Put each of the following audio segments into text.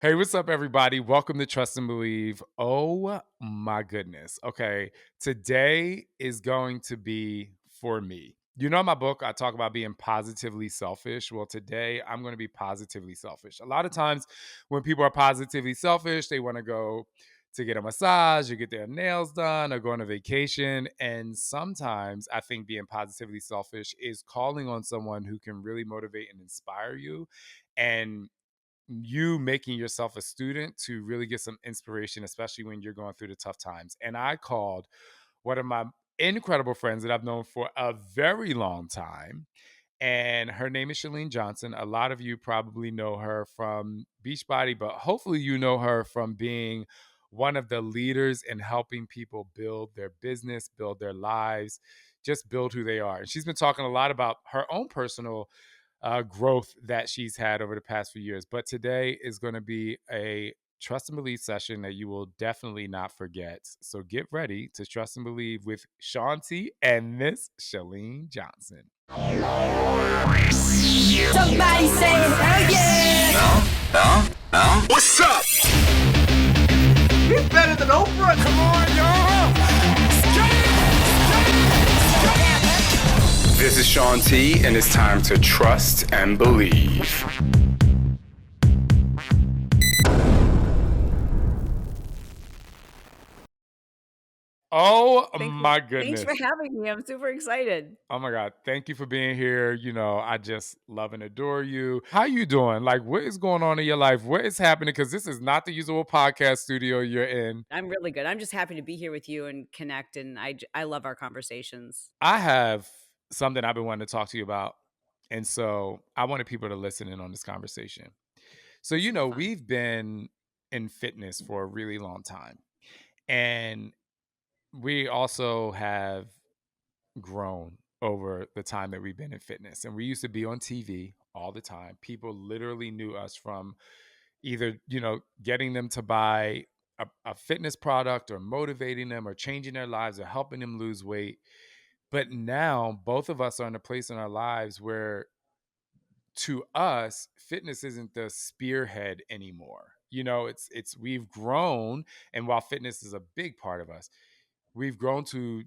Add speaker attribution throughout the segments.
Speaker 1: Hey, what's up, everybody? Welcome to Trust and Believe. Oh my goodness. Okay, today is going to be for me. You know, in my book, I talk about being positively selfish. Well, today I'm going to be positively selfish. A lot of times when people are positively selfish, they want to go to get a massage or get their nails done or go on a vacation. And sometimes I think being positively selfish is calling on someone who can really motivate and inspire you. And you making yourself a student to really get some inspiration, especially when you're going through the tough times. And I called one of my incredible friends that I've known for a very long time. And her name is Chalene Johnson. A lot of you probably know her from Beachbody, but hopefully you know her from being one of the leaders in helping people build their business, build their lives, just build who they are. And she's been talking a lot about her own personal growth that she's had over the past few years. But today is going to be a trust and believe session that you will definitely not forget. So get ready to trust and believe with Shaun T and Miss Chalene Johnson.
Speaker 2: Somebody say hell yeah!
Speaker 3: What's up?
Speaker 4: He's better than Oprah.
Speaker 1: Come on, y'all!
Speaker 3: This is Shaun T, and it's time to trust and believe.
Speaker 1: Oh
Speaker 2: Thank you.
Speaker 1: my
Speaker 2: Thanks
Speaker 1: goodness.
Speaker 2: for having me. I'm super excited.
Speaker 1: Oh my God. Thank you for being here. You know, I just love and adore you. How you doing? Like, what is going on in your life? What is happening? Because this is not the usual podcast studio you're in.
Speaker 2: I'm really good. I'm just happy to be here with you and connect, and I love our conversations.
Speaker 1: I have something I've been wanting to talk to you about. And so I wanted people to listen in on this conversation. So, you
Speaker 2: Super
Speaker 1: know,
Speaker 2: fun.
Speaker 1: we've been in fitness for a really long time. And we also have grown over the time that we've been in fitness. And we used to be on TV all the time. People literally knew us from either, getting them to buy a fitness product or motivating them or changing their lives or helping them lose weight. But now both of us are in a place in our lives where to us, fitness isn't the spearhead anymore. You know, it's we've grown, and while fitness is a big part of us, we've grown to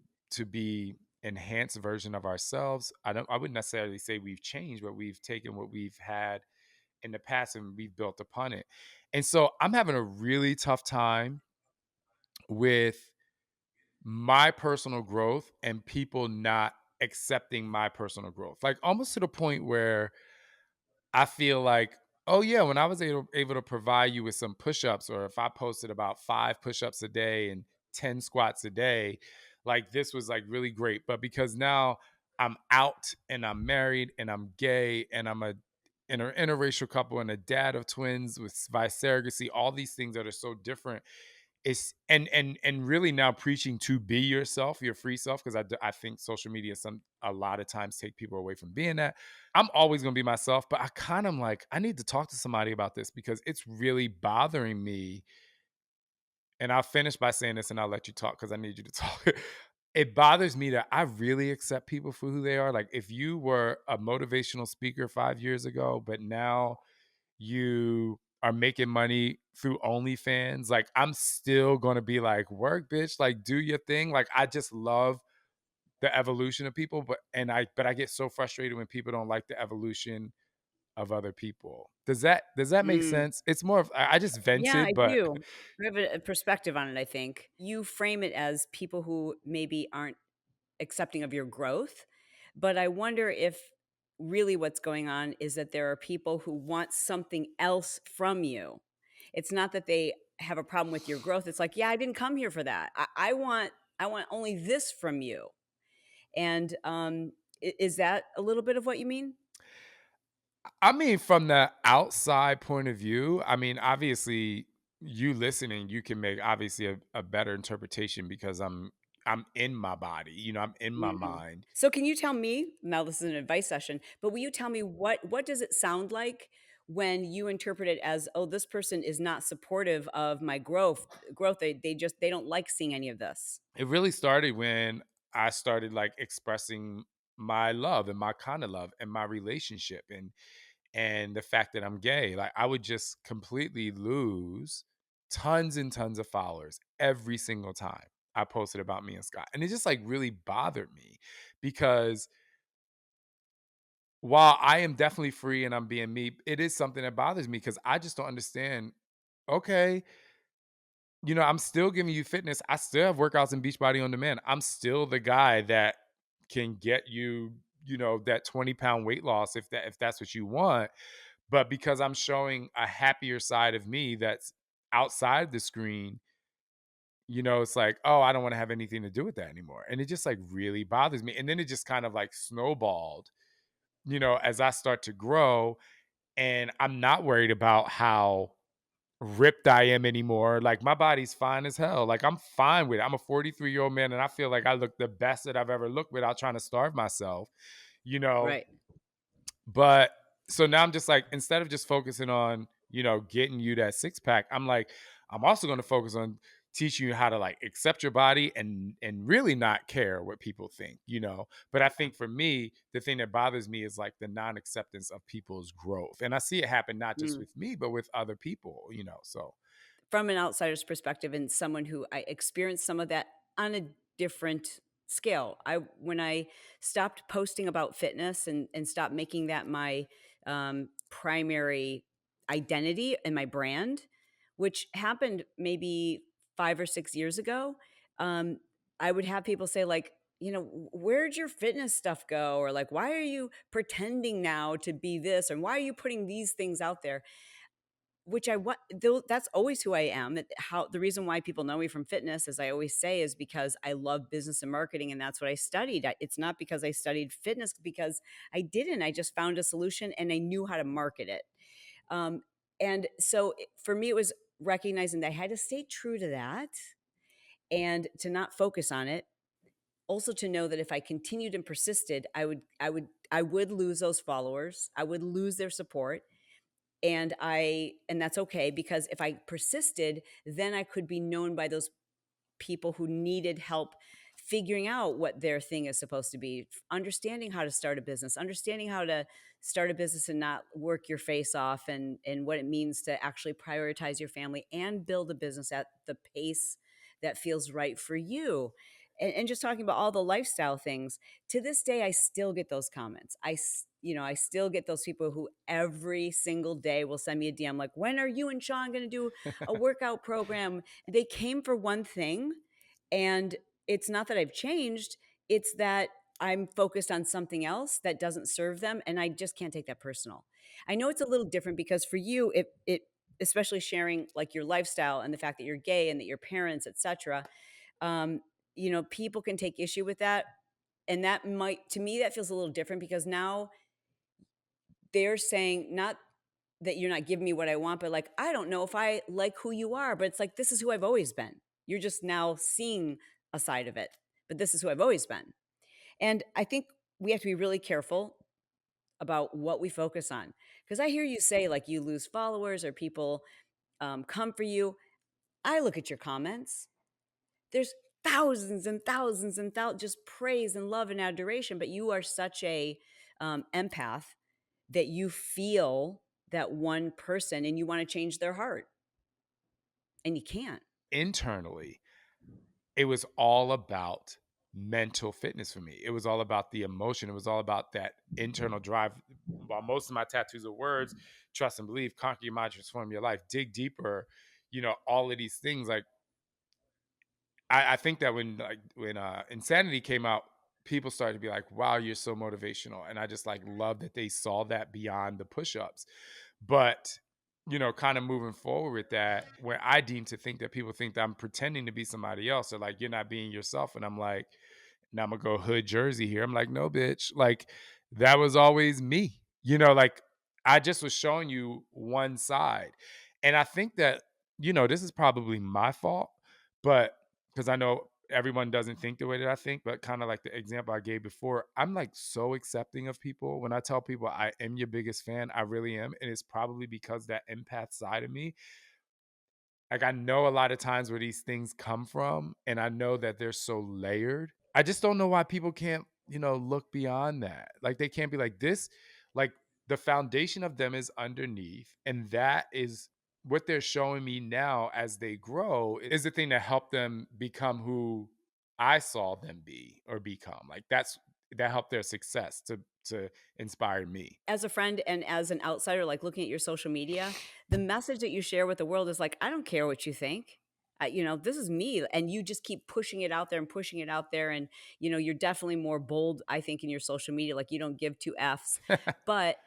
Speaker 1: be enhanced version of ourselves. I wouldn't necessarily say we've changed, but we've taken what we've had in the past and we've built upon it. And so I'm having a really tough time with my personal growth and people not accepting my personal growth. Like almost to the point where I feel like, oh yeah, when I was able to provide you with some push-ups, or if I posted about 5 push-ups a day and 10 squats a day, like this was like really great. But because now I'm out and I'm married and I'm gay and I'm a interracial couple and a dad of twins with by surrogacy, all these things that are so different. It's and really now preaching to be yourself, your free self, because I think social media a lot of times take people away from being that. I'm always gonna be myself, but I kind of like I need to talk to somebody about this because it's really bothering me. And I'll finish by saying this, and I'll let you talk because I need you to talk. It bothers me that I really accept people for who they are. Like if you were a motivational speaker 5 years ago, but now you are making money through OnlyFans, like I'm still gonna be like, work, bitch, like do your thing. Like I just love the evolution of people, but I get so frustrated when people don't like the evolution of other people. Does that make
Speaker 2: Mm.
Speaker 1: sense? It's more of I just
Speaker 2: Yeah, I
Speaker 1: vented, but
Speaker 2: do. I have a perspective on it, I think. You frame it as people who maybe aren't accepting of your growth, but I wonder if really what's going on is that there are people who want something else from you. It's not that they have a problem with your growth. It's like, yeah, I didn't come here for that. I want only this from you. And is that a little bit of what you mean?
Speaker 1: I mean, from the outside point of view, I mean, obviously, you listening, you can make obviously a better interpretation because I'm in my body, I'm in my
Speaker 2: Mhm.
Speaker 1: mind.
Speaker 2: So can you tell me, now this is an advice session, but will you tell me what does it sound like when you interpret it as, oh, this person is not supportive of my growth. They don't like seeing any of this.
Speaker 1: It really started when I started like expressing my love and my kind of love and my relationship. and the fact that I'm gay, like I would just completely lose tons and tons of followers every single time I posted about me and Scott. And it just like really bothered me because while I am definitely free and I'm being me, it is something that bothers me because I just don't understand. Okay, I'm still giving you fitness. I still have workouts in Beachbody on Demand. I'm still the guy that can get you, that 20-pound weight loss if that's what you want. But because I'm showing a happier side of me that's outside the screen, it's like, oh, I don't want to have anything to do with that anymore. And it just like really bothers me. And then it just kind of like snowballed, as I start to grow. And I'm not worried about how ripped I am anymore. Like my body's fine as hell. Like I'm fine with it. I'm a 43-year-old man and I feel like I look the best that I've ever looked without trying to starve myself, you know.
Speaker 2: Right.
Speaker 1: But so now I'm just like, instead of just focusing on, getting you that six pack, I'm like, I'm also going to focus on teaching you how to like accept your body and really not care what people think. But I think for me, the thing that bothers me is like the non-acceptance of people's growth. And I see it happen not just
Speaker 2: Mm.
Speaker 1: with me, but with other people. So
Speaker 2: From an outsider's perspective and someone who I experienced some of that on a different scale. When I stopped posting about fitness and stopped making that my primary identity and my brand, which happened maybe 5 or 6 years ago, um, I would have people say like, where'd your fitness stuff go? Or like, why are you pretending now to be this? And why are you putting these things out there? Which I want though that's always who I am. How the reason why people know me from fitness, as I always say, is because I love business and marketing, and that's what I studied. It's not because I studied fitness, because I didn't. I just found a solution and I knew how to market it. Um, and so for me, it was recognizing that I had to stay true to that and to not focus on it. Also, to know that if I continued and persisted, I would lose those followers. I would lose their support, and that's okay, because if I persisted, then I could be known by those people who needed help figuring out what their thing is supposed to be, understanding how to start a business, understanding how to start a business and not work your face off, and what it means to actually prioritize your family and build a business at the pace that feels right for you. And just talking about all the lifestyle things, to this day I still get those comments. I still get those people who every single day will send me a DM like, when are you and Shaun going to do a workout program? They came for one thing, and it's not that I've changed, it's that I'm focused on something else that doesn't serve them, and I just can't take that personal. I know it's a little different because for you, it especially sharing like your lifestyle and the fact that you're gay and that your parents, etc. Um, people can take issue with that, and that might, to me, that feels a little different because now they're saying not that you're not giving me what I want, but like, I don't know if I like who you are, but it's like, this is who I've always been. You're just now seeing a side of it, but this is who I've always been. And I think we have to be really careful about what we focus on. Because I hear you say, like, you lose followers or people come for you. I look at your comments. There's thousands and thousands and thousands, just praise and love and adoration. But you are such a empath that you feel that one person and you want to change their heart, and you can't.
Speaker 1: internally, it was all about mental fitness for me. It was all about the emotion. It was all about that internal drive. While most of my tattoos are words, trust and believe, conquer your mind, transform your life, dig deeper, all of these things. Like I think that when Insanity came out, people started to be like, wow, you're so motivational. And I just like love that they saw that beyond the push-ups. But kind of moving forward with that, where I deem to think that people think that I'm pretending to be somebody else, or like you're not being yourself. And I'm like, now I'm gonna go hood Jersey here. I'm like, no, bitch. Like that was always me. Like I just was showing you one side. And I think that, this is probably my fault, but because I know everyone doesn't think the way that I think, but kind of like the example I gave before, I'm like so accepting of people. When I tell people I am your biggest fan, I really am. And it's probably because that empath side of me, like I know a lot of times where these things come from, and I know that they're so layered. I just don't know why people can't, look beyond that. Like they can't be like this, like the foundation of them is underneath, and that is what they're showing me now as they grow is the thing that helped them become who I saw them be or become. Like that helped their success to inspire me.
Speaker 2: As a friend and as an outsider, like, looking at your social media, the message that you share with the world is like, "I don't care what you think. This is me," and you just keep pushing it out there and pushing it out there, and, you're definitely more bold, I think, in your social media, like, you don't give 2 Fs. But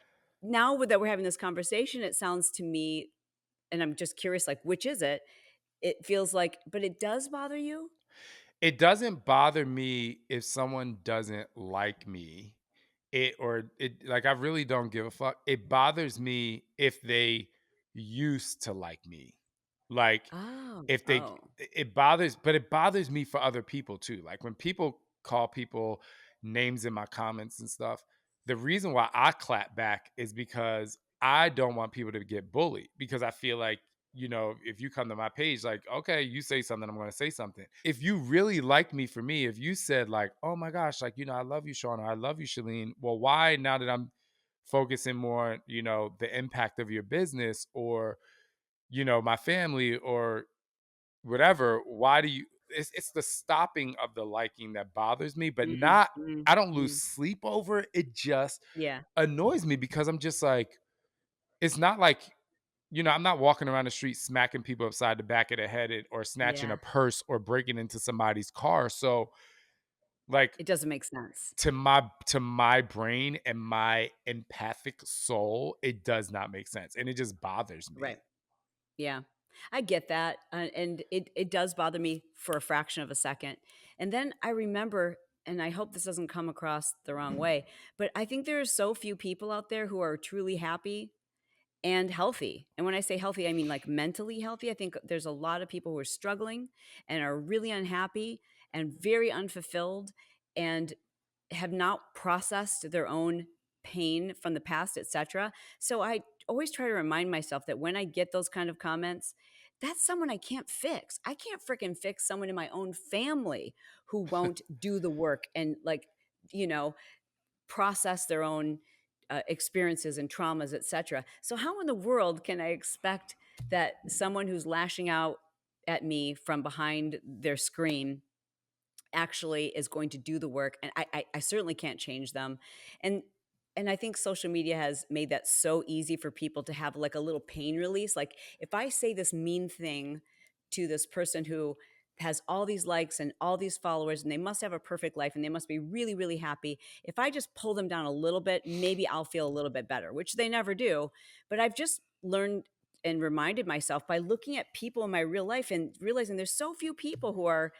Speaker 2: now with that we're having this conversation, it sounds to me, and I'm just curious, like, which is it? It feels like but it does bother you?
Speaker 1: It doesn't bother me if someone doesn't like me. Like I really don't give a fuck. It bothers me if they used to like me. Like
Speaker 2: Oh,
Speaker 1: if they
Speaker 2: oh.
Speaker 1: it bothers but it bothers me for other people too. Like when people call people names in my comments and stuff, the reason why I clap back is because I don't want people to get bullied because I feel like if you come to my page, like, okay, you say something, I'm going to say something. If you really like me for me, if you said, like, oh my gosh, like, I love you, Shaun, or I love you, Chalene, well, why now that I'm focusing more on, the impact of your business or, my family or whatever, why do you, it's the stopping of the liking that bothers me, but
Speaker 2: Mm,
Speaker 1: not,
Speaker 2: mm,
Speaker 1: I don't lose
Speaker 2: mm.
Speaker 1: sleep over it. It just
Speaker 2: Yeah,
Speaker 1: annoys me because I'm just like, it's not like I'm not walking around the street smacking people upside the back of the head or snatching a
Speaker 2: yeah.
Speaker 1: purse or breaking into somebody's car. So, like
Speaker 2: It doesn't make sense.
Speaker 1: to my brain and my empathic soul, it does not make sense, and it just bothers
Speaker 2: Right.
Speaker 1: me.
Speaker 2: Yeah. I get that, and it does bother me for a fraction of a second, and then I remember, and I hope this doesn't come across the wrong way, but I think there are so few people out there who are truly happy and healthy. And when I say healthy, I mean like mentally healthy. I think there's a lot of people who are struggling and are really unhappy and very unfulfilled and have not processed their own pain from the past, etc. So I always try to remind myself that when I get those kind of comments, that's someone I can't fix. I can't freaking fix someone in my own family who won't do the work and you know, process their own experiences and traumas, etc. So how in the world can I expect that someone who's lashing out at me from behind their screen actually is going to do the work? And I certainly can't change them. And and I think social media has made that so easy for people to have like a little pain release. Like if I say this mean thing to this person who has all these likes and all these followers and they must have a perfect life and they must be really really happy, if I just pull them down a little bit, maybe I'll feel a little bit better, which they never do. But I've just learned and reminded myself by looking at people in my real life and realizing there's so few people who are,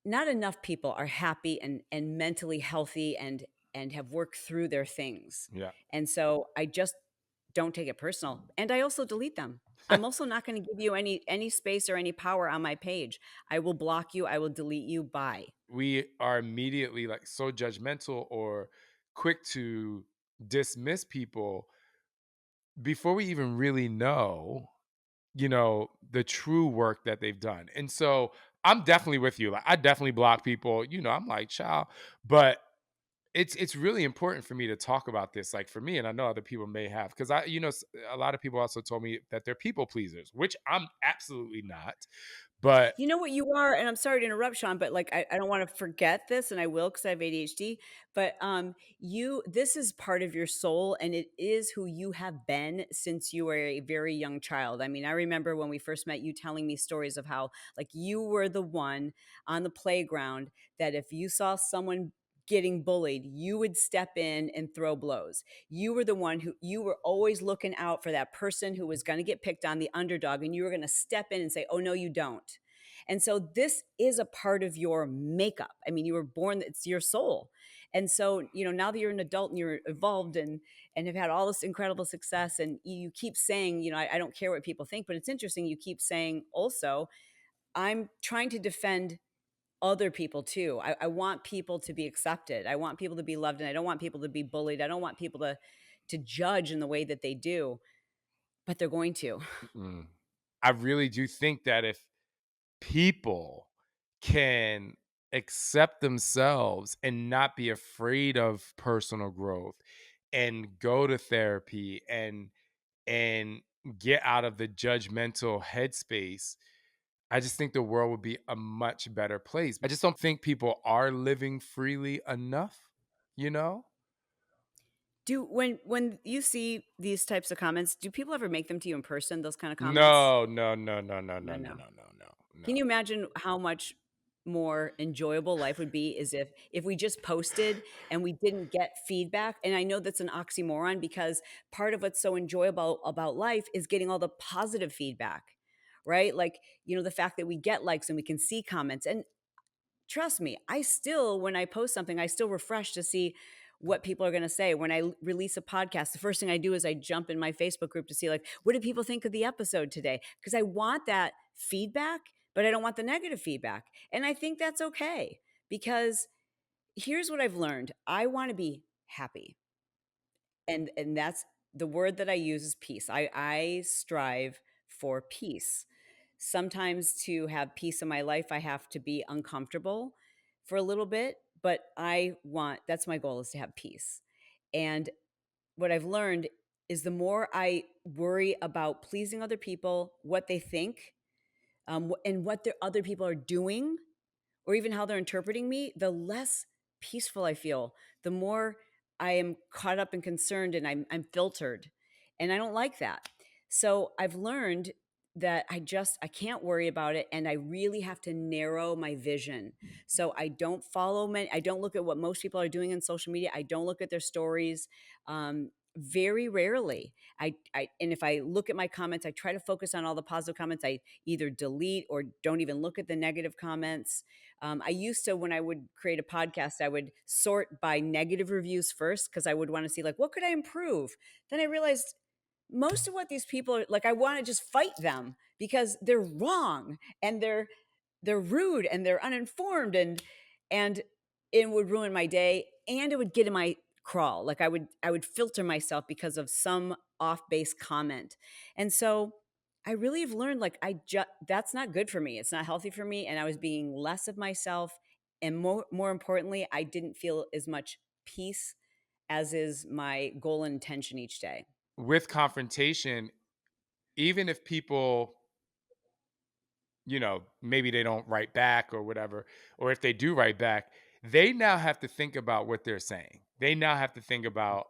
Speaker 2: not enough people are happy and mentally healthy and have worked through their things.
Speaker 1: Yeah.
Speaker 2: And so I just don't take it personal. And I also delete them. I'm also not going to give you any space or any power on my page. I will block you. I will delete you. Bye.
Speaker 1: We are immediately like so judgmental or quick to dismiss people before we even really know the true work that they've done. And so I'm definitely with you. Like I definitely block people. I'm like, child, but it's really important for me to talk about this. Like for me, and I know other people may have, because a lot of people also told me that they're people pleasers, which I'm absolutely not. But
Speaker 2: You know what you are, and I'm sorry to interrupt, Sean, but like I don't want to forget this, and I will because I have ADHD. But you, this is part of your soul, and it is who you have been since you were a very young child. I mean, I remember when we first met, you telling me stories of how like you were the one on the playground that if you saw someone getting bullied, you would step in and throw blows. You were the one who you were always looking out for that person who was going to get picked on, the underdog, and you were going to step in and say, "Oh no, you don't." And so this is a part of your makeup. I mean, you were born, it's your soul. And so, now that you're an adult and you're evolved and have had all this incredible success, and you keep saying, I don't care what people think, but it's interesting. You keep saying also, I'm trying to defend other people too. I want people to be accepted. I want people to be loved, and I don't want people to be bullied. I don't want people to judge in the way that they do, but they're going to.
Speaker 1: mm, I really do think that if people can accept themselves and not be afraid of personal growth and go to therapy and get out of the judgmental headspace, I just think the world would be a much better place. I just don't think people are living freely enough, you know?
Speaker 2: Do when you see these types of comments, do people ever make them to you in person, those kind of comments?
Speaker 1: No, no, no, no, no, no,
Speaker 2: I
Speaker 1: no,
Speaker 2: know.
Speaker 1: no, no, no,
Speaker 2: Can
Speaker 1: no.
Speaker 2: you imagine how much more enjoyable life would be is if we just posted and we didn't get feedback? And I know that's an oxymoron because part of what's so enjoyable about life is getting all the positive feedback, right? Like, the fact that we get likes and we can see comments. And trust me, I still, when I post something, I still refresh to see what people are going to say. When I release a podcast, the first thing I do is I jump in my Facebook group to see, like, what did people think of the episode today? Because I want that feedback, but I don't want the negative feedback. And I think that's okay because here's what I've learned. I want to be happy. And that's the word that I use is peace. I strive for peace. Sometimes to have peace in my life, I have to be uncomfortable for a little bit, but that's my goal is to have peace. And what I've learned is the more I worry about pleasing other people, what they think, and what the other people are doing, or even how they're interpreting me, the less peaceful I feel, the more I am caught up and concerned and I'm filtered. And I don't like that. So I've learned that I can't worry about it and I really have to narrow my vision. So I don't I don't look at what most people are doing in social media. I don't look at their stories. Very rarely. And if I look at my comments, I try to focus on all the positive comments. I either delete or don't even look at the negative comments. I used to, when I would create a podcast, I would sort by negative reviews first because I would want to see, like, what could I improve? Then I realized most of what these people are like, I want to just fight them because they're wrong and they're rude and they're uninformed and it would ruin my day and it would get in my crawl. Like I would filter myself because of some off base comment. And so I really have learned like that's not good for me. It's not healthy for me and I was being less of myself and more importantly, I didn't feel as much peace as is my goal and intention each day.
Speaker 1: With confrontation, even if people, maybe they don't write back or whatever, or if they do write back, they now have to think about what they're saying. They now have to think about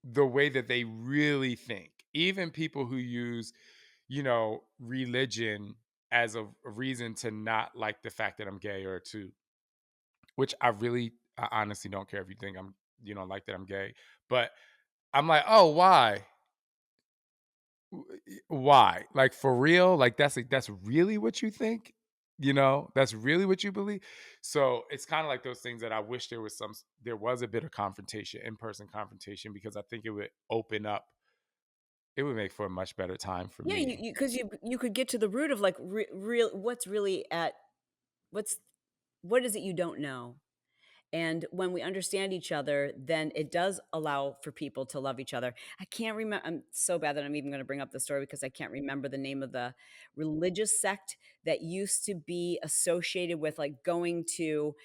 Speaker 1: the way that they really think. Even people who use, religion as a reason to not like the fact that I'm gay or to, which I honestly don't care if you think you don't like that I'm gay, but I'm like, oh, why? Why? Like for real? Like that's really what you think? That's really what you believe? So it's kind of like those things that I wish there was a bit of confrontation, in-person confrontation, because I think it would make for a much better time for
Speaker 2: Yeah,
Speaker 1: me.
Speaker 2: you could get to the root of like real what's really at what's what is it you don't know? And when we understand each other, then it does allow for people to love each other. I can't remember. I'm so bad that I'm even going to bring up the story because I can't remember the name of the religious sect that used to be associated with like going to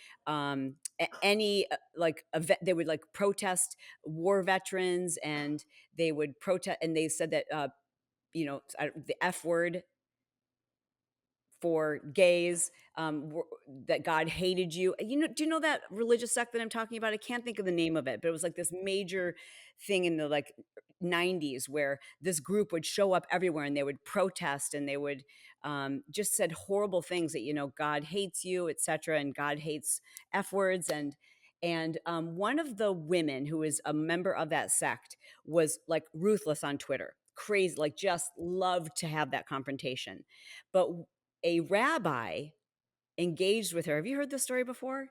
Speaker 2: any like event. They would like protest war veterans and they would protest. And they said that, the F word for gays, that God hated you. Do you know that religious sect that I'm talking about? I can't think of the name of it, but it was like this major thing in the like 90s where this group would show up everywhere and they would protest and they would just said horrible things that God hates you, etc., and God hates F words and one of the women who is a member of that sect was like ruthless on Twitter, crazy, like just loved to have that confrontation. But a rabbi engaged with her. Have you heard this story before?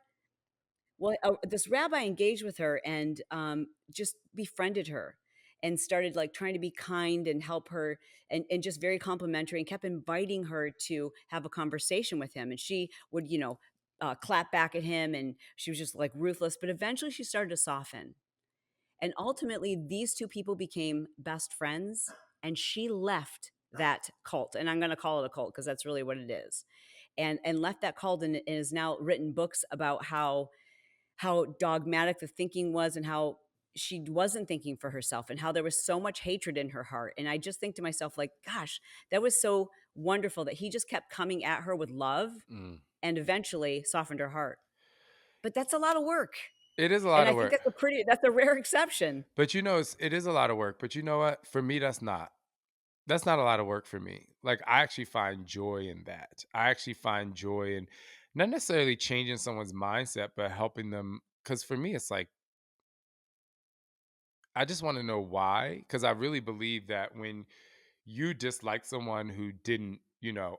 Speaker 2: Well, this rabbi engaged with her and just befriended her and started like trying to be kind and help her and just very complimentary and kept inviting her to have a conversation with him. And she would, clap back at him and she was just like ruthless. But eventually she started to soften. And ultimately, these two people became best friends and she left that cult. And I'm going to call it a cult because that's really what it is. And left that cult and has now written books about how dogmatic the thinking was and how she wasn't thinking for herself and how there was so much hatred in her heart. And I just think to myself, like, gosh, that was so wonderful that he just kept coming at her with love
Speaker 1: Mm.
Speaker 2: and eventually softened her heart. But that's a lot of work.
Speaker 1: It is a
Speaker 2: And
Speaker 1: lot
Speaker 2: I
Speaker 1: of
Speaker 2: think
Speaker 1: work.
Speaker 2: that's a rare exception.
Speaker 1: But it is a lot of work. But you know what? For me, that's not. That's not a lot of work for me. Like, I actually find joy in that. I actually find joy in not necessarily changing someone's mindset, but helping them. Because for me, it's like, I just want to know why. Because I really believe that when you dislike someone who didn't,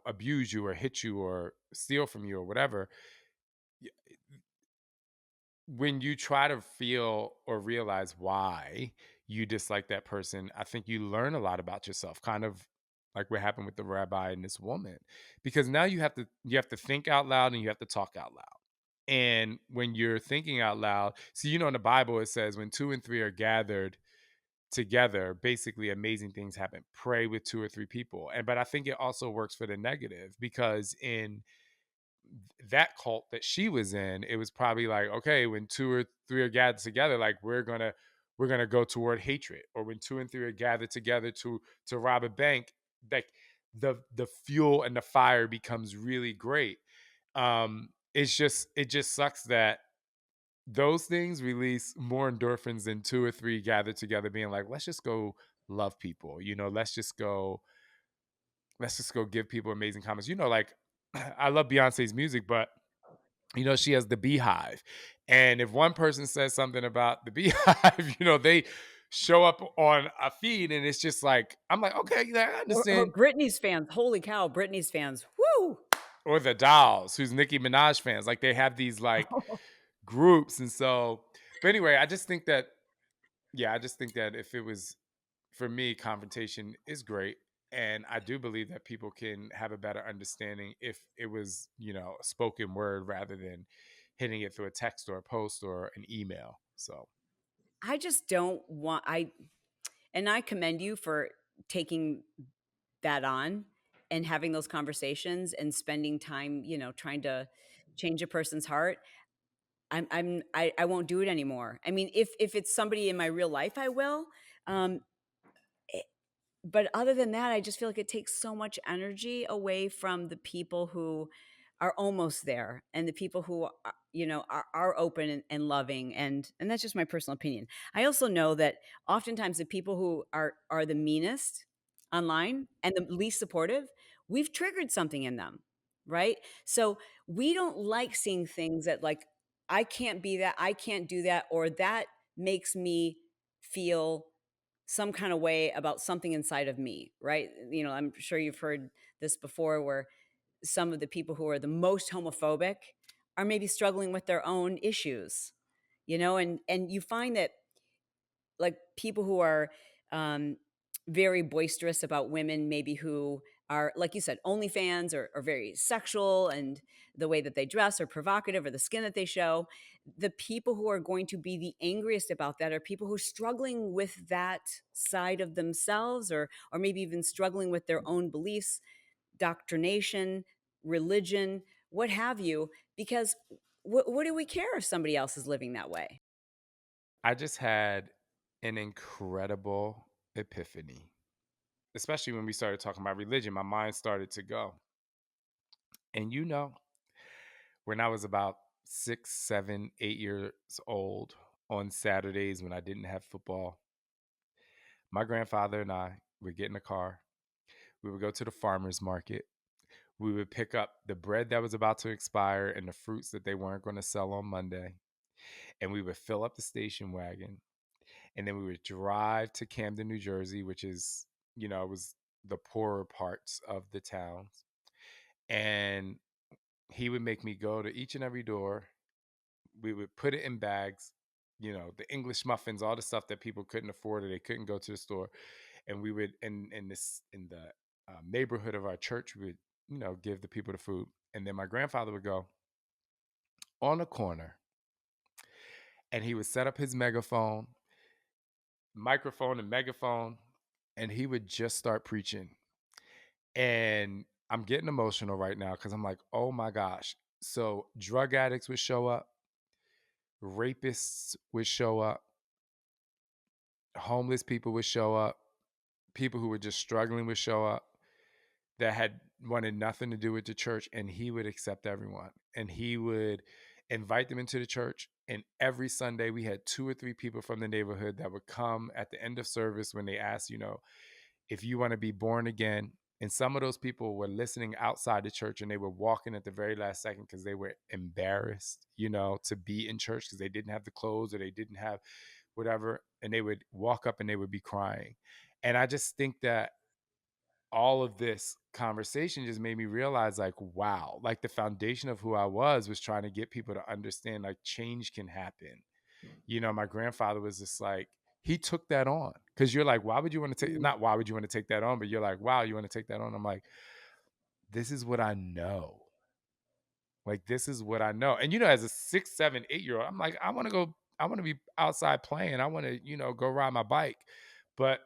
Speaker 1: abuse you or hit you or steal from you or whatever, when you try to feel or realize why you dislike that person, I think you learn a lot about yourself, kind of like what happened with the rabbi and this woman. Because now you have to think out loud and you have to talk out loud. And when you're thinking out loud, see, in the Bible it says when two and three are gathered together, basically amazing things happen. Pray with two or three people. But I think it also works for the negative because in that cult that she was in, it was probably like, okay, when two or three are gathered together, like we're gonna go toward hatred, or when two and three are gathered together to rob a bank, like the fuel and the fire becomes really great. It just sucks that those things release more endorphins than two or three gathered together being like, let's just go love people, let's just go give people amazing comments. Like I love Beyonce's music, but she has the beehive. And if one person says something about the beehive, they show up on a feed and it's just like, I'm like, okay, yeah, I
Speaker 2: Or
Speaker 1: understand.
Speaker 2: Britney's fans, holy cow, Britney's fans, woo!
Speaker 1: Or the Dolls, who's Nicki Minaj fans. Like they have these like groups. And so, but anyway, I just think that if it was for me, confrontation is great. And I do believe that people can have a better understanding if it was, a spoken word rather than hitting it through a text or a post or an email. So
Speaker 2: I just don't want I commend you for taking that on and having those conversations and spending time, trying to change a person's heart. I won't do it anymore. I mean, if it's somebody in my real life, I will. Um, but other than that, I just feel like it takes so much energy away from the people who are almost there and the people who are open and loving, and that's just my personal opinion. I also know that oftentimes the people who are the meanest online and the least supportive, we've triggered something in them, right? So we don't like seeing things that, like, I can't be that, I can't do that, or that makes me feel some kind of way about something inside of me, right? I'm sure you've heard this before where some of the people who are the most homophobic are maybe struggling with their own issues, and you find that, like, people who are um, very boisterous about women, maybe who are, like you said, OnlyFans, or very sexual, and the way that they dress or provocative or the skin that they show. The people who are going to be the angriest about that are people who are struggling with that side of themselves, or maybe even struggling with their own beliefs, doctrination, religion, what have you, because what do we care if somebody else is living that way?
Speaker 1: I just had an incredible epiphany, especially when we started talking about religion. My mind started to go. And when I was about 6, 7, 8 years old on Saturdays when I didn't have football, my grandfather and I would get in a car. We would go to the farmer's market. We would pick up the bread that was about to expire and the fruits that they weren't going to sell on Monday. And we would fill up the station wagon. And then we would drive to Camden, New Jersey, which is, it was the poorer parts of the towns. And he would make me go to each and every door. We would put it in bags, the English muffins, all the stuff that people couldn't afford or they couldn't go to the store. And we would in the neighborhood of our church, we would give the people the food. And then my grandfather would go on a corner and he would set up his microphone and megaphone, and he would just start preaching. And I'm getting emotional right now because I'm like, oh my gosh. So drug addicts would show up, rapists would show up, Homeless people would show up, people who were just struggling would show up that had wanted nothing to do with the church, and he would accept everyone, and he would invite them into the church. And every Sunday we had 2 or 3 people from the neighborhood that would come at the end of service when they asked, if you want to be born again. And some of those people were listening outside the church, and they were walking at the very last second because they were embarrassed, to be in church because they didn't have the clothes or they didn't have whatever. And they would walk up and they would be crying. And I just think that all of this conversation just made me realize, like, wow, like the foundation of who I was trying to get people to understand, like, change can happen. My grandfather was just like, he took that on, because you're like, why would you want to take,
Speaker 2: Mm.
Speaker 1: not why would you want to take that on, but you're like, wow, you want to take that on. I'm like, this is what I know. Like, this is what I know. And as a 6, 7, 8 year old, I'm like, I want to be outside playing. I want to, go ride my bike. But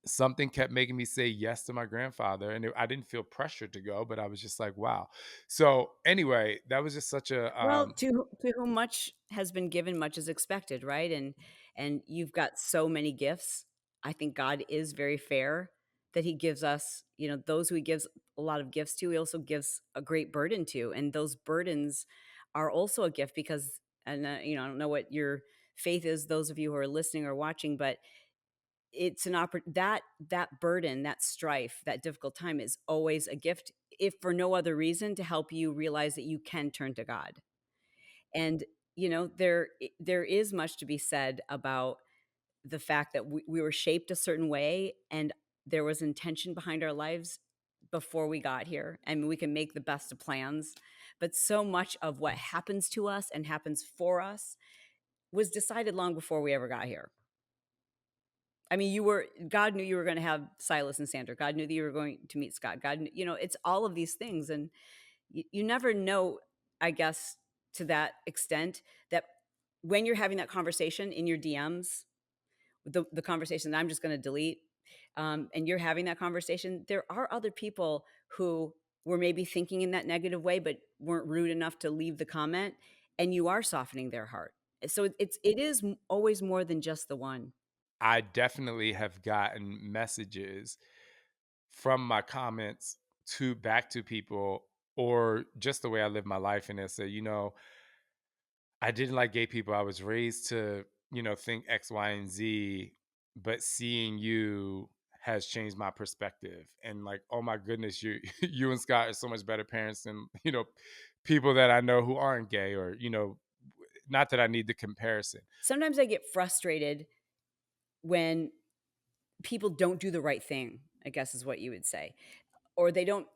Speaker 1: something kept making me say yes to my grandfather, and I didn't feel pressured to go, but I was just like, wow. So anyway, that was just such a
Speaker 2: Well, to whom much has been given, much is expected, right? And you've got so many gifts. I think God is very fair that He gives us, those who He gives a lot of gifts to, He also gives a great burden to, and those burdens are also a gift because, and I don't know what your faith is, those of you who are listening or watching, but it's an that burden, that strife, that difficult time is always a gift, if for no other reason, to help you realize that you can turn to God. And, there is much to be said about the fact that we were shaped a certain way and there was intention behind our lives before we got here. I mean, we can make the best of plans, but so much of what happens to us and happens for us was decided long before we ever got here. I mean, God knew you were going to have Silas and Sandra. God knew that you were going to meet Scott. God, it's all of these things. And you never know, I guess, to that extent, that when you're having that conversation in your DMs, the conversation that I'm just going to delete, and you're having that conversation, there are other people who were maybe thinking in that negative way, but weren't rude enough to leave the comment, and you are softening their heart. So it is always more than just the one.
Speaker 1: I definitely have gotten messages from my comments to back to people, or just the way I live my life, and they say, I didn't like gay people. I was raised to, think X, Y, and Z, but seeing you has changed my perspective. And like, oh my goodness, you you and Scott are so much better parents than, people that I know who aren't gay, or, not that I need the comparison.
Speaker 2: Sometimes I get frustrated when people don't do the right thing, I guess is what you would say, or they don't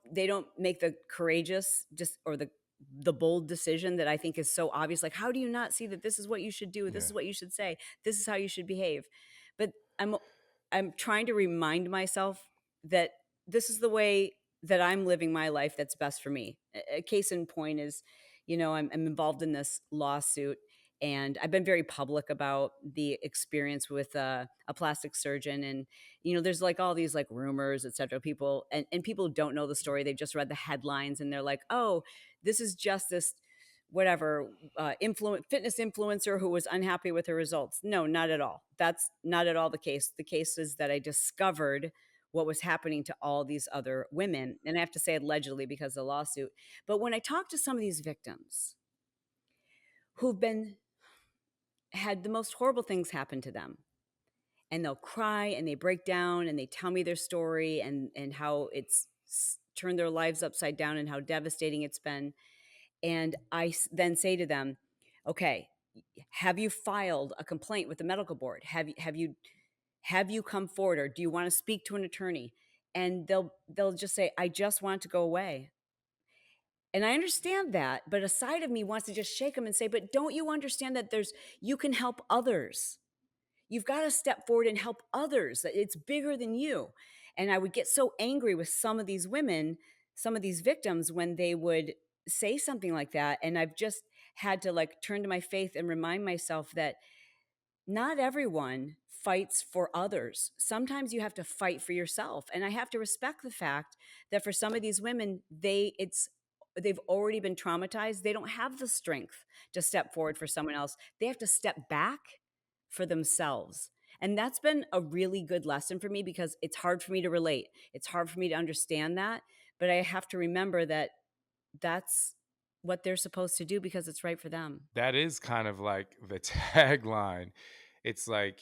Speaker 2: make the courageous, just, or the bold decision that I think is so obvious. Like, how do you not see that this is what you should do? This
Speaker 1: Yeah.
Speaker 2: is what you should say. This is how you should behave. But I'm trying to remind myself that this is the way that I'm living my life that's best for me. A case in point is, I'm involved in this lawsuit, and I've been very public about the experience with a plastic surgeon. And there's like all these like rumors, etc. People, and people don't know the story. They've just read the headlines and they're like, oh, this is just this whatever fitness influencer who was unhappy with her results. No, not at all. That's not at all the case. The case is that I discovered what was happening to all these other women, and I have to say allegedly because of the lawsuit. But when I talk to some of these victims who've been had the most horrible things happen to them, and they'll cry and they break down and they tell me their story, and how it's turned their lives upside down and how devastating it's been. And then say to them, okay, have you filed a complaint with the medical board? Have you come forward, or do you want to speak to an attorney? And they'll just say, I just want to go away. And I understand that, but a side of me wants to just shake them and say, but don't you understand that you can help others? You've got to step forward and help others. It's bigger than you. And I would get so angry with some of these women, some of these victims, when they would say something like that. And I've just had to like turn to my faith and remind myself that not everyone fights for others. Sometimes you have to fight for yourself. And I have to respect the fact that for some of these women, they've already been traumatized. They don't have the strength to step forward for someone else. They have to step back for themselves. And that's been a really good lesson for me because it's hard for me to relate. It's hard for me to understand that, but I have to remember that that's what they're supposed to do because it's right for them.
Speaker 1: That is kind of like the tagline. It's like,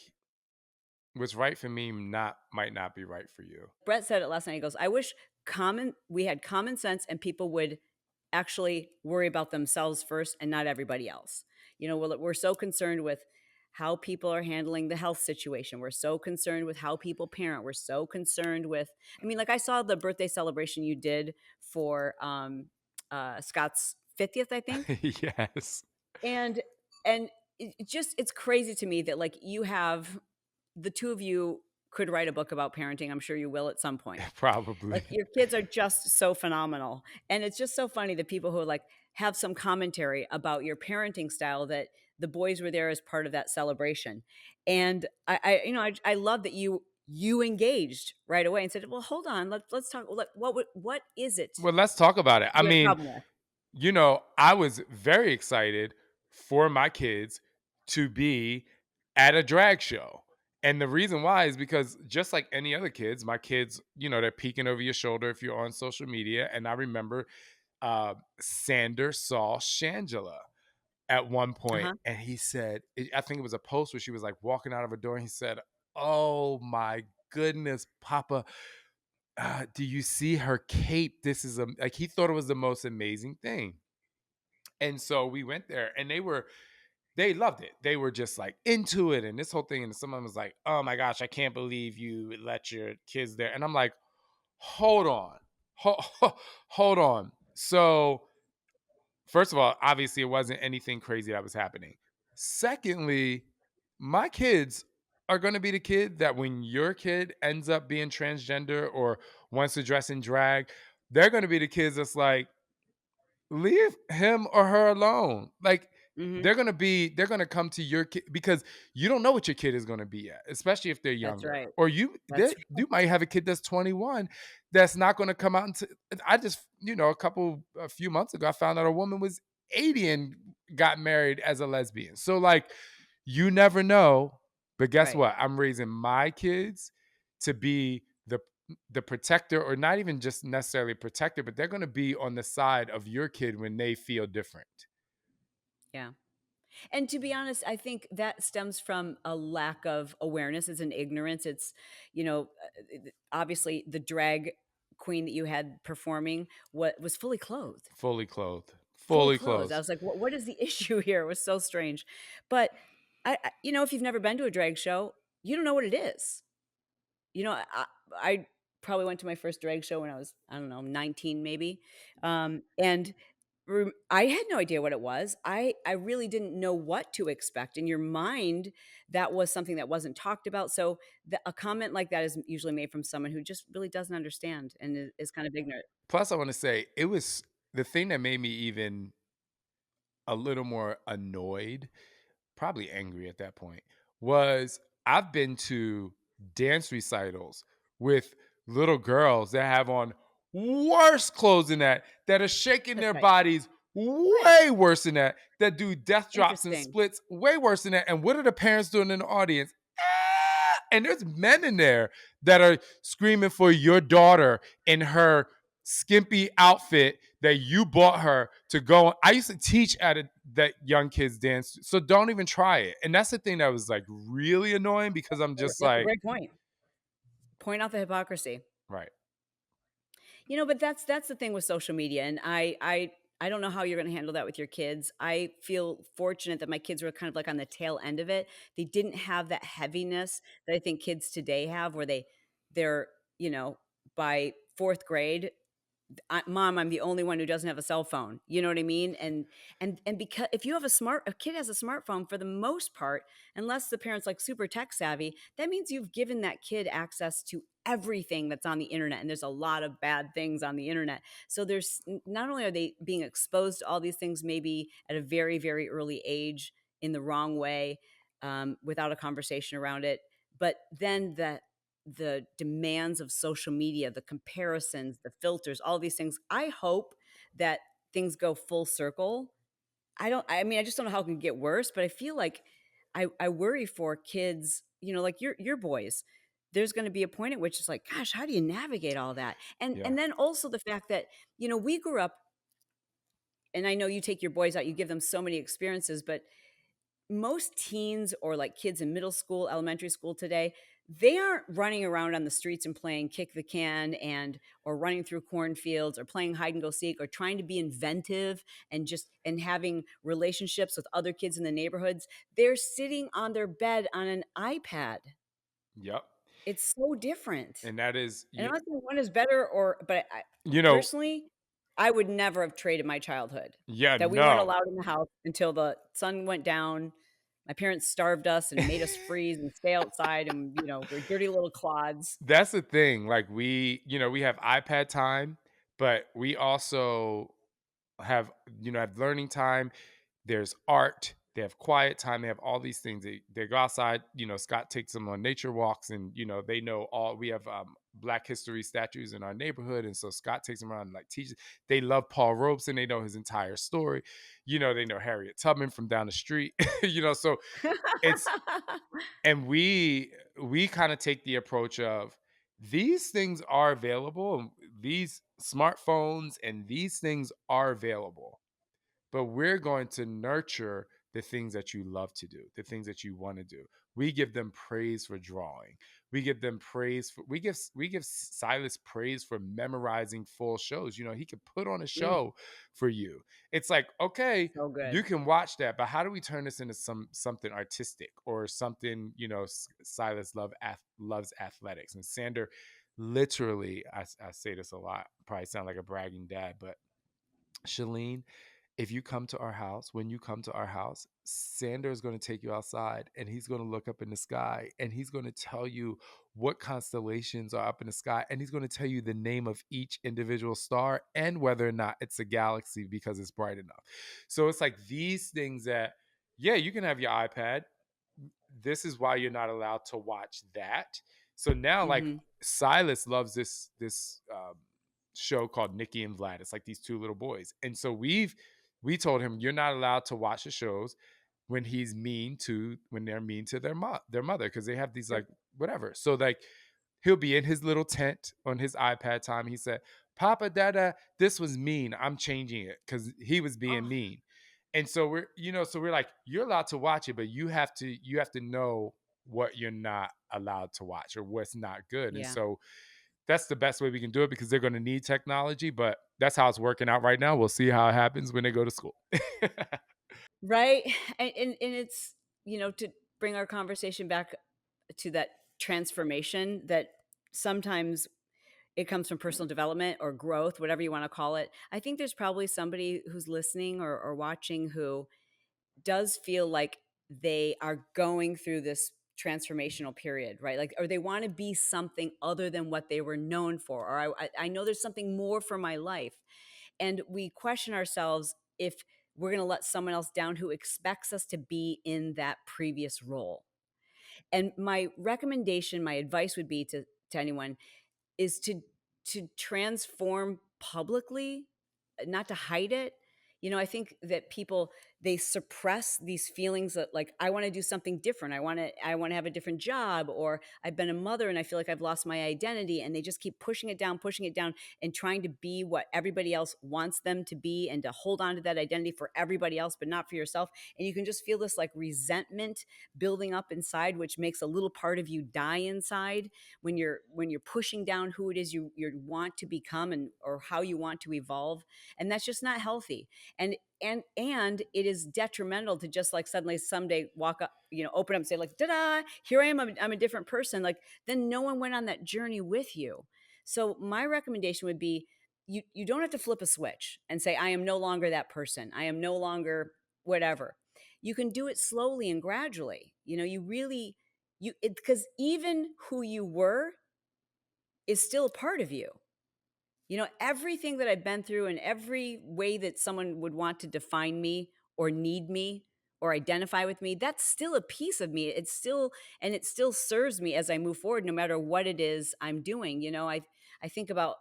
Speaker 1: "What's right for me not might not be right for you."
Speaker 2: Brett said it last night. He goes, "I wish common we had common sense and people would actually worry about themselves first and not everybody else." Well, we're so concerned with how people are handling the health situation. We're so concerned with how people parent. We're so concerned with I mean, like I saw the birthday celebration you did for Scott's 50th, I think.
Speaker 1: Yes,
Speaker 2: And and it's crazy to me that like you have the two of you could write a book about parenting. I'm sure you will at some point.
Speaker 1: probably.
Speaker 2: Like, your kids are just so phenomenal, and it's just so funny that people who, like, have some commentary about your parenting style that the boys were there as part of that celebration, and I love that you engaged right away and said, "Well, hold on, let's talk, what is it
Speaker 1: Well, let's talk about it. I
Speaker 2: you have a
Speaker 1: mean,
Speaker 2: problem with?"
Speaker 1: I was very excited for my kids to be at a drag show. And the reason why is because just like any other kids, my kids, they're peeking over your shoulder if you're on social media. And I remember Sander saw Shangela at one point,
Speaker 2: Uh-huh.
Speaker 1: and he said, I think it was a post where she was like walking out of a door, and he said, "Oh my goodness, Papa, do you see her cape? This is like he thought it was the most amazing thing." And so we went there, and they loved it. They were just like into it, and this whole thing. And someone was like, "Oh my gosh, I can't believe you let your kids there." And I'm like, "Hold on, hold on." So first of all, obviously, it wasn't anything crazy that was happening. Secondly, my kids are going to be the kid that when your kid ends up being transgender or wants to dress in drag, they're going to be the kids that's like, leave him or her alone. Like
Speaker 2: Mhm.
Speaker 1: they're gonna come to your kid because you don't know what your kid is gonna be at, especially if they're
Speaker 2: That's
Speaker 1: younger.
Speaker 2: right.
Speaker 1: Or you
Speaker 2: That's
Speaker 1: they, you might have a kid that's 21 that's not gonna come out into I just, a few months ago, I found out a woman was 80 and got married as a lesbian. So like you never know. But guess
Speaker 2: right.
Speaker 1: what? I'm raising my kids to be the protector, or not even just necessarily protector, but they're going to be on the side of your kid when they feel different.
Speaker 2: Yeah. And to be honest, I think that stems from a lack of awareness. It's an ignorance. Obviously the drag queen that you had performing what was fully clothed,
Speaker 1: Fully clothed.
Speaker 2: fully
Speaker 1: Fully
Speaker 2: clothed. I
Speaker 1: clothed.
Speaker 2: was like, what is the issue here? It was so strange. But if you've never been to a drag show, you don't know what it is. I probably went to my first drag show when I was, I don't know, 19 maybe. And I had no idea what it was. I really didn't know what to expect. In your mind, that was something that wasn't talked about. So a comment like that is usually made from someone who just really doesn't understand and is kind of ignorant.
Speaker 1: Plus, I want to say it was the thing that made me even a little more annoyed, probably angry at that point, was I've been to dance recitals with little girls that have on worse clothes than that are shaking
Speaker 2: That's
Speaker 1: their
Speaker 2: right.
Speaker 1: bodies
Speaker 2: Right.
Speaker 1: way worse than that do death drops and
Speaker 2: Interesting.
Speaker 1: splits way worse than that. And what are the parents doing in the audience? Ah! And there's men in there that are screaming for your daughter in her skimpy outfit that you bought her to go on. I used to teach at that young kids dance, so don't even try it. And that's the thing that was like really annoying because I'm just
Speaker 2: That's a
Speaker 1: like,
Speaker 2: great point. Point out the hypocrisy.
Speaker 1: right,
Speaker 2: But that's the thing with social media, and I don't know how you're gonna handle that with your kids. I feel fortunate that my kids were kind of like on the tail end of it. They didn't have that heaviness that I think kids today have, where they're, by 4th grade, Mom, I'm the only one who doesn't have a cell phone. You know what I mean? And because if you have a kid has a smartphone for the most part, unless the parent's like super tech savvy, that means you've given that kid access to everything that's on the internet. And there's a lot of bad things on the internet. So not only are they being exposed to all these things, maybe at a very, very early age in the wrong way, without a conversation around it, but then the demands of social media, the comparisons, the filters, all these things. I hope that things go full circle. I mean, I just don't know how it can get worse, but I feel like I worry for kids, like your boys, there's going to be a point at which it's like, gosh, how do you navigate all that? And
Speaker 1: Yeah.
Speaker 2: and then also the fact that, we grew up, and I know you take your boys out, you give them so many experiences, but most teens or like kids in middle school, elementary school today, they aren't running around on the streets and playing kick the can and or running through cornfields or playing hide and go seek or trying to be inventive and having relationships with other kids in the neighborhoods. They're sitting on their bed on an iPad.
Speaker 1: Yep.
Speaker 2: It's so different.
Speaker 1: And that is
Speaker 2: And I'm
Speaker 1: you
Speaker 2: not saying one is better but I
Speaker 1: you know,
Speaker 2: personally, I would never have traded my childhood
Speaker 1: yeah,
Speaker 2: that we weren't
Speaker 1: no.
Speaker 2: allowed in the house until the sun went down. My parents starved us and made us freeze and stay outside and, we're dirty little clods.
Speaker 1: That's the thing. Like we have iPad time, but we also have have learning time. There's art. They have quiet time. They have all these things. They go outside. Scott takes them on nature walks, and they know all. We have Black History statues in our neighborhood, and so Scott takes them around and like teaches. They love Paul Robeson. They know his entire story. They know Harriet Tubman from down the street. So it's and we kind of take the approach of these things are available, and these smartphones and these things are available, but we're going to nurture the things that you love to do, the things that you want to do. We give them praise for drawing. We give them praise for we give Silas praise for memorizing full shows. He could put on a
Speaker 2: Mm,
Speaker 1: show for you. It's like, okay,
Speaker 2: so
Speaker 1: you
Speaker 2: good.
Speaker 1: can watch that, but how do we turn this into something artistic or something, Silas loves athletics, and Sander literally, I say this a lot, probably sound like a bragging dad, but Shalene, if you come to our house, when you come to our house, Sander is going to take you outside and he's going to look up in the sky and he's going to tell you what constellations are up in the sky, and he's going to tell you the name of each individual star and whether or not it's a galaxy because it's bright enough. So it's like these things that, yeah, you can have your iPad. This is why you're not allowed to watch that. So now, like,
Speaker 2: Mhm.
Speaker 1: Silas loves this show called Nikki and Vlad. It's like these two little boys, and so we told him you're not allowed to watch the shows when they're mean to their mother, because they have these
Speaker 2: Sure.
Speaker 1: like whatever. So like he'll be in his little tent on his iPad time. He said, "Papa, Dada, this was mean. I'm changing it," because he was being
Speaker 2: Oh,
Speaker 1: mean. And so we're like, you're allowed to watch it, but you have to know what you're not allowed to watch or what's not good. And
Speaker 2: yeah.
Speaker 1: so that's the best way we can do it, because they're going to need technology, but that's how it's working out right now. We'll see how it happens when they go to school.
Speaker 2: Right? And it's, to bring our conversation back to that transformation that sometimes it comes from personal development or growth, whatever you want to call it. I think there's probably somebody who's listening or watching who does feel like they are going through this transformational period, right? Like, or they want to be something other than what they were known for, or I know there's something more for my life, and we question ourselves if we're going to let someone else down who expects us to be in that previous role. And my recommendation, my advice would be to anyone is to transform publicly, not to hide it. I think that people, they suppress these feelings that like, I want to do something different. I want to have a different job, or I've been a mother and I feel like I've lost my identity, and they just keep pushing it down and trying to be what everybody else wants them to be and to hold on to that identity for everybody else but not for yourself. And you can just feel this like resentment building up inside, which makes a little part of you die inside when you're pushing down who it is you want to become and or how you want to evolve. And that's just not healthy. And it is detrimental to just like suddenly someday walk up, open up and say like, ta-da, here I am, I'm a different person. Like, then no one went on that journey with you. So my recommendation would be, you don't have to flip a switch and say, I am no longer that person, I am no longer whatever. You can do it slowly and gradually. You really, because even who you were is still a part of you. Everything that I've been through and every way that someone would want to define me or need me or identify with me, that's still a piece of me. And it still serves me as I move forward, no matter what it is I'm doing. I think about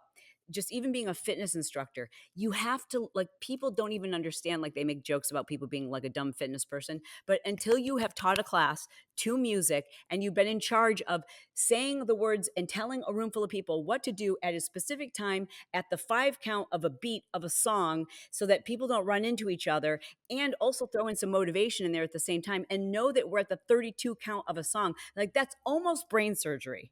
Speaker 2: just even being a fitness instructor, you have to like people don't even understand, like they make jokes about people being like a dumb fitness person, but until you have taught a class to music and you've been in charge of saying the words and telling a room full of people what to do at a specific time at the 5 count of a beat of a song so that people don't run into each other, and also throw in some motivation in there at the same time and know that we're at the 32 count of a song, like that's almost brain surgery.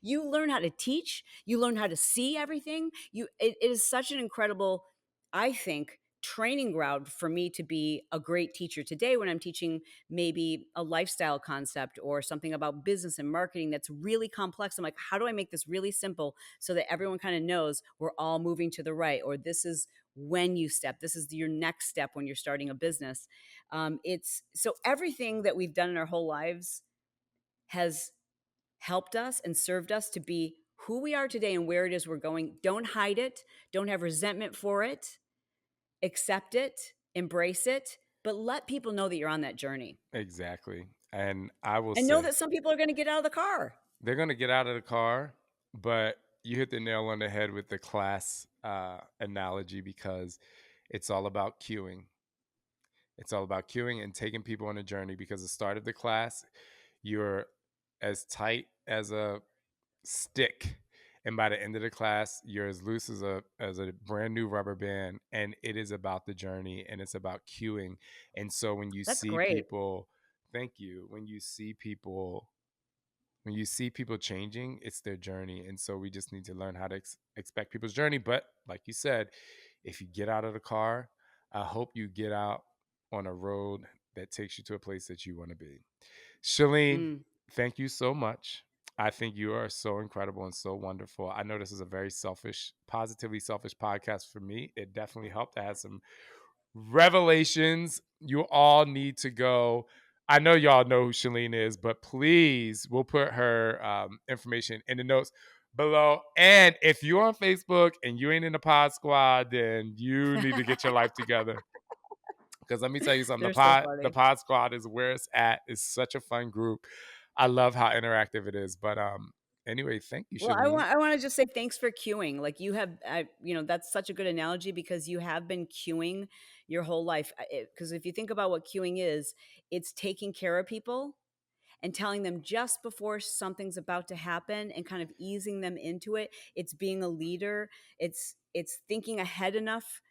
Speaker 2: You learn how to teach, you learn how to see everything. It is such an incredible, I think, training ground for me to be a great teacher today when I'm teaching maybe a lifestyle concept or something about business and marketing that's really complex. I'm like, how do I make this really simple so that everyone kind of knows we're all moving to the right, or this is when you step, this is your next step when you're starting a business. It's so everything that we've done in our whole lives has helped us and served us to be who we are today and where it is we're going. Don't hide it. Don't have resentment for it. Accept it, embrace it, but let people know that you're on that journey.
Speaker 1: Exactly. And I will
Speaker 2: And know
Speaker 1: say,
Speaker 2: that some people are going to get out of the car.
Speaker 1: they're going to get out of the car, but you hit the nail on the head with the class analogy, because it's all about cueing. It's all about cueing and taking people on a journey, because the start of the class, you're as tight as a stick. And by the end of the class, you're as loose as a brand new rubber band. And it is about the journey, and it's about cueing. And so when you
Speaker 2: That's
Speaker 1: see
Speaker 2: great.
Speaker 1: people, thank you, when you see people changing, it's their journey. And so we just need to learn how to expect people's journey. But like you said, if you get out of the car, I hope you get out on a road that takes you to a place that you want to be. Chalene,
Speaker 2: Mm.
Speaker 1: thank you so much. I think you are so incredible and so wonderful. I know this is a very selfish, positively selfish podcast for me. It definitely helped. I had some revelations. You all need to go. I know y'all know who Chalene is, but please, we'll put her information in the notes below. And if you're on Facebook and you ain't in the Pod Squad, then you need to get your life together. Because let me tell you something,
Speaker 2: They're so
Speaker 1: the
Speaker 2: funny.
Speaker 1: Pod Squad is where it's at. It's such a fun group. I love how interactive it is. But anyway, thank you,
Speaker 2: Well,
Speaker 1: Chalene.
Speaker 2: I want to just say thanks for queuing. Like you have, that's such a good analogy because you have been queuing your whole life. Because if you think about what queuing is, it's taking care of people and telling them just before something's about to happen and kind of easing them into it. It's being a leader. It's thinking ahead enough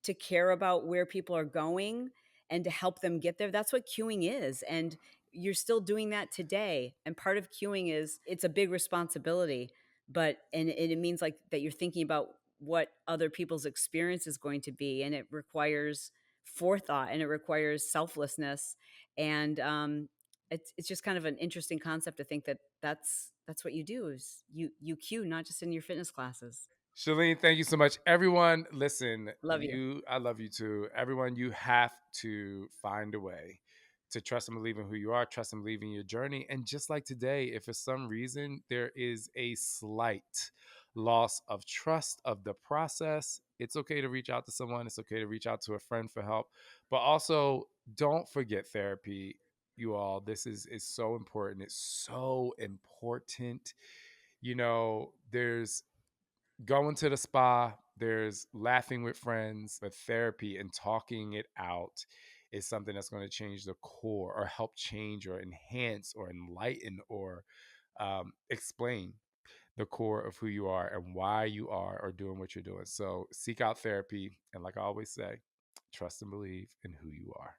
Speaker 2: to care about where people are going and to help them get there. That's what queuing is. And you're still doing that today. And part of queuing is it's a big responsibility, but and it means like that you're thinking about what other people's experience is going to be. And it requires forethought and it requires selflessness. And it's just kind of an interesting concept to think that that's what you do is you queue, not just in your fitness classes.
Speaker 1: Chalene, thank you so much. Everyone, listen,
Speaker 2: Love you.
Speaker 1: I love you too. Everyone, you have to find a way to trust and believe in who you are, trust and believe in your journey. And just like today, if for some reason there is a slight loss of trust of the process, it's okay to reach out to someone. It's okay to reach out to a friend for help. But also, don't forget therapy, you all. This is so important. It's so important. There's going to the spa, there's laughing with friends, but therapy and talking it out is something that's going to change the core or help change or enhance or enlighten or explain the core of who you are and why you are or doing what you're doing. So seek out therapy. And like I always say, trust and believe in who you are.